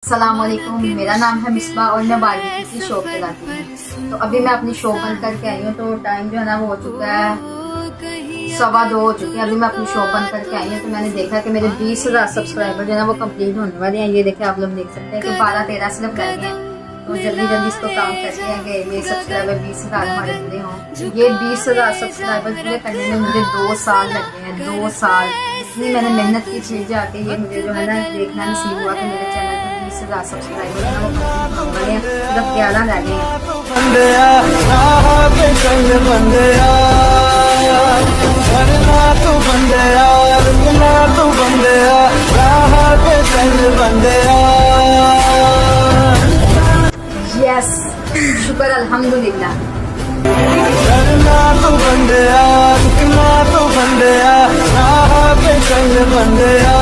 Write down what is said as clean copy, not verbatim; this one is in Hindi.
अस्सलामुअलैकुम, मेरा नाम है मिसबा और मैं बारबेक्यू की शॉप चलाती हूँ। तो अभी मैं अपनी शॉप बंद करके आई हूँ। तो टाइम जो है ना वो हो चुका है 2:15 हो चुके हैं। अभी मैं अपनी शॉप बंद करके आई हूँ। तो मैंने देखा कि मेरे 20,000 सब्सक्राइबर जो है ना वो कंप्लीट होने वाले हैं। ये देखे आप लोग देख सकते हैं कि 12-13 सिर्फ रह गए हैं। तो जल्दी जल्दी इसको काम करते हैं कि ये सब्सक्राइबर 20,000 हमारे पूरे हों। ये 20,000 सब्सक्राइबर पूरे करने में मुझे 2 साल लगे हैं। 2 साल इतनी मैंने मेहनत की चीज जाके ये मुझे जो है ना देखना नसीब हुआ कि मेरे चैनल पर 20,000 सब्सक्राइबर है ना वो कंप्लीट हैं। सिर्फ 11 रह गए हैं। यस, शुक्र अल्हम्दुलिल्लाह। बंदया